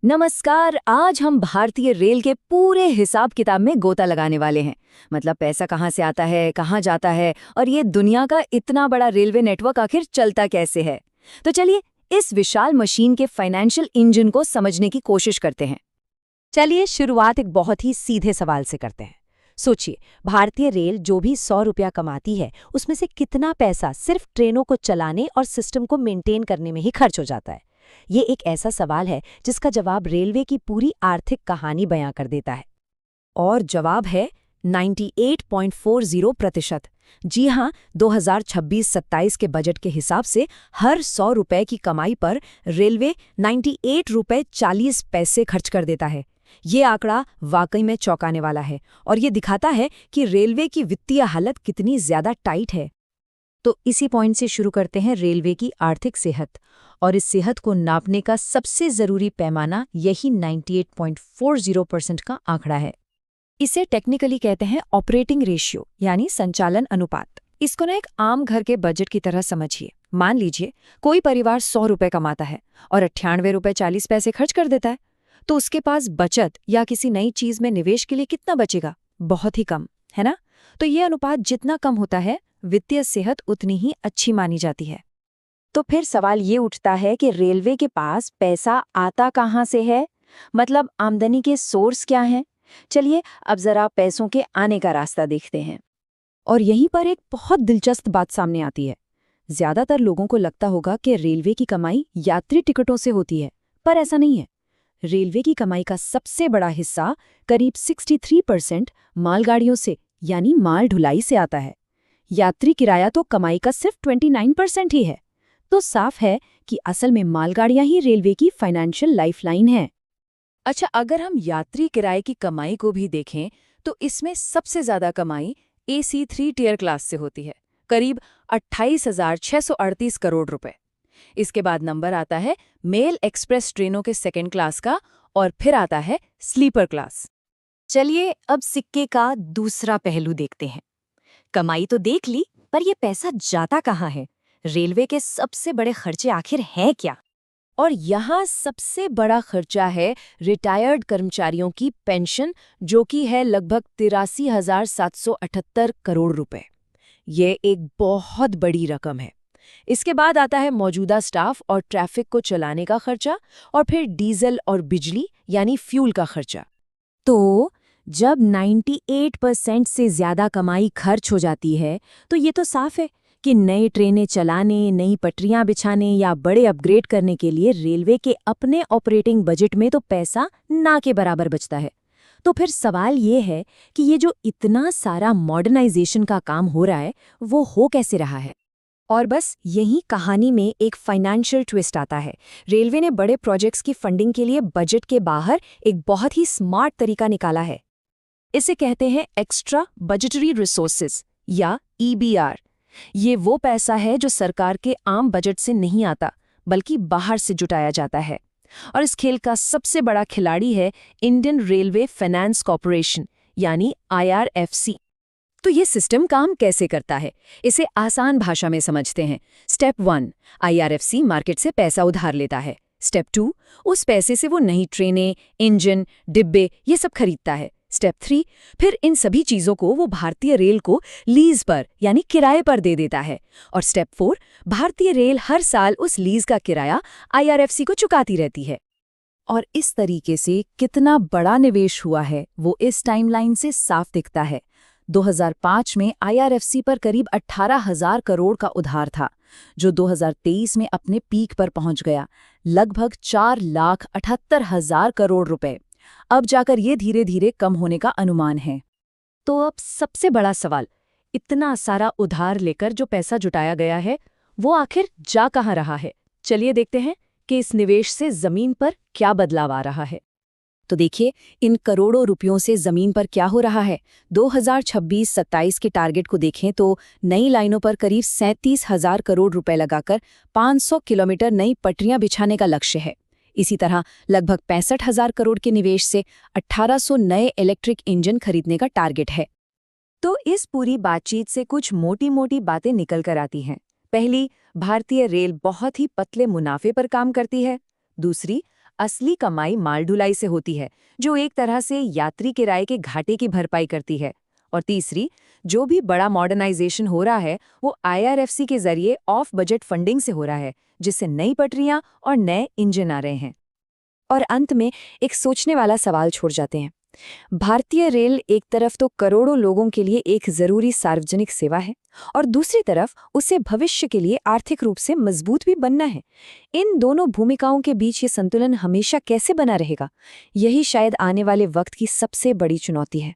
नमस्कार। आज हम भारतीय रेल के पूरे हिसाब किताब में गोता लगाने वाले हैं। मतलब पैसा कहाँ से आता है, कहाँ जाता है और ये दुनिया का इतना बड़ा रेलवे नेटवर्क आखिर चलता कैसे है। तो चलिए इस विशाल मशीन के फाइनेंशियल इंजन को समझने की कोशिश करते हैं। चलिए शुरुआत एक बहुत ही सीधे सवाल से करते हैं। सोचिए, भारतीय रेल जो भी 100 रुपया कमाती है उसमें से कितना पैसा सिर्फ ट्रेनों को चलाने और सिस्टम को मेंटेन करने में ही खर्च हो जाता है। ये एक ऐसा सवाल है जिसका जवाब रेलवे की पूरी आर्थिक कहानी बयां कर देता है। और जवाब है 98.40%। जी हाँ, 2026-27 के बजट के हिसाब से हर 100 रुपए की कमाई पर रेलवे 98 रुपए 40 पैसे खर्च कर देता है। ये आंकड़ा वाकई में चौंकाने वाला है और ये दिखाता है कि रेलवे की वित्तीय हालत कितनी ज्यादा टाइट है। तो इसी पॉइंट से शुरू करते हैं रेलवे की आर्थिक सेहत। और इस सेहत को नापने का सबसे जरूरी पैमाना यही 98.40% का आंकड़ा है। इसे टेक्निकली कहते हैं ऑपरेटिंग रेशियो, यानी संचालन अनुपात। इसको ना एक आम घर के बजट की तरह समझिए। मान लीजिए कोई परिवार 100 रुपए कमाता है और 98 रुपए 40 पैसे खर्च कर देता है, तो उसके पास बचत या किसी नई चीज में निवेश के लिए कितना बचेगा? बहुत ही कम, है ना? तो ये अनुपात जितना कम होता है, वित्तीय सेहत उतनी ही अच्छी मानी जाती है। तो फिर सवाल ये उठता है कि रेलवे के पास पैसा आता कहाँ से है? मतलब आमदनी के सोर्स क्या हैं? चलिए अब जरा पैसों के आने का रास्ता देखते हैं। और यहीं पर एक बहुत दिलचस्प बात सामने आती है। ज्यादातर लोगों को लगता होगा कि रेलवे की कमाई यात्री टिकटों से होती है, पर ऐसा नहीं है। रेलवे की कमाई का सबसे बड़ा हिस्सा, करीब 63%, मालगाड़ियों से यानी माल ढुलाई से आता है। यात्री किराया तो कमाई का सिर्फ 29% ही है। तो साफ है कि असल में मालगाड़ियां ही रेलवे की फाइनेंशियल लाइफलाइन है। अच्छा, अगर हम यात्री किराए की कमाई को भी देखें तो इसमें सबसे ज्यादा कमाई AC 3 टियर क्लास से होती है, करीब 28,638 करोड़ रुपए। इसके बाद नंबर आता है मेल एक्सप्रेस ट्रेनों के सेकंड क्लास का और फिर आता है स्लीपर क्लास। चलिए अब सिक्के का दूसरा पहलू देखते हैं। कमाई तो देख ली, पर ये पैसा जाता कहाँ है? रेलवे के सबसे बड़े खर्चे आखिर हैं क्या? और यहाँ सबसे बड़ा खर्चा है रिटायर्ड कर्मचारियों की पेंशन, जो कि है लगभग 83,778 करोड़ रुपए। ये एक बहुत बड़ी रकम है। इसके बाद आता है मौजूदा स्टाफ और ट्रैफिक को चलाने का खर्चा, और फिर डीजल और बिजली यानी फ्यूल का खर्चा। तो जब 98% से ज्यादा कमाई खर्च हो जाती है, तो ये तो साफ है कि नई ट्रेनें चलाने, नई पटरियां बिछाने या बड़े अपग्रेड करने के लिए रेलवे के अपने ऑपरेटिंग बजट में तो पैसा ना के बराबर बचता है। तो फिर सवाल ये है कि ये जो इतना सारा मॉडर्नाइजेशन का काम हो रहा है, वो हो कैसे रहा है? और बस यही कहानी में एक फाइनेंशियल ट्विस्ट आता है। रेलवे ने बड़े प्रोजेक्ट्स की फंडिंग के लिए बजट के बाहर एक बहुत ही स्मार्ट तरीका निकाला है। इसे कहते हैं एक्स्ट्रा बजटरी रिसोर्सेज या EBR। ये वो पैसा है जो सरकार के आम बजट से नहीं आता, बल्कि बाहर से जुटाया जाता है। और इस खेल का सबसे बड़ा खिलाड़ी है इंडियन रेलवे फाइनेंस कॉर्पोरेशन, यानी IRFC। तो ये सिस्टम काम कैसे करता है, इसे आसान भाषा में समझते हैं। स्टेप 1, IRFC मार्केट से पैसा उधार लेता है। स्टेप 2, उस पैसे से वो नई ट्रेनें, इंजन, डिब्बे ये सब खरीदता है। स्टेप 3, फिर इन सभी चीजों को वो भारतीय रेल को लीज पर यानी किराए पर दे देता है। और स्टेप 4, भारतीय रेल हर साल उस लीज का किराया IRFC को चुकाती रहती है। और इस तरीके से कितना बड़ा निवेश हुआ है वो इस टाइमलाइन से साफ दिखता है। 2005 में IRFC पर करीब 18,000 करोड़ का उधार था, जो 2023 में अपने पीक पर पहुंच गया, लगभग 4,78,000 करोड़ रुपए। अब जाकर ये धीरे धीरे कम होने का अनुमान है। तो अब सबसे बड़ा सवाल, इतना सारा उधार लेकर जो पैसा जुटाया गया है, वो आखिर जा कहाँ रहा है? चलिए देखते हैं कि इस निवेश से जमीन पर क्या बदलाव आ रहा है। तो देखिए, इन करोड़ों रुपयों से जमीन पर क्या हो रहा है। 2026-27 के टारगेट को देखें तो नई लाइनों पर करीब 37,000 करोड़ रुपए लगाकर 500 किलोमीटर नई पटरियां बिछाने का लक्ष्य है। इसी तरह लगभग 65,000 करोड़ के निवेश से 1,800 नए इलेक्ट्रिक इंजन खरीदने का टारगेट है। तो इस पूरी बातचीत से कुछ मोटी मोटी बातें निकल कर आती हैं। पहली, भारतीय रेल बहुत ही पतले मुनाफे पर काम करती है। दूसरी, असली कमाई माल ढुलाई से होती है, जो एक तरह से यात्री किराए के घाटे की भरपाई करती है। और तीसरी, जो भी बड़ा मॉडर्नाइजेशन हो रहा है वो IRFC के जरिए ऑफ बजट फंडिंग से हो रहा है, जिससे नई पटरियां और नए इंजन आ रहे हैं। और अंत में एक सोचने वाला सवाल छोड़ जाते हैं। भारतीय रेल एक तरफ तो करोड़ों लोगों के लिए एक जरूरी सार्वजनिक सेवा है और दूसरी तरफ उसे भविष्य के लिए आर्थिक रूप से मजबूत भी बनना है। इन दोनों भूमिकाओं के बीच ये संतुलन हमेशा कैसे बना रहेगा, यही शायद आने वाले वक्त की सबसे बड़ी चुनौती है।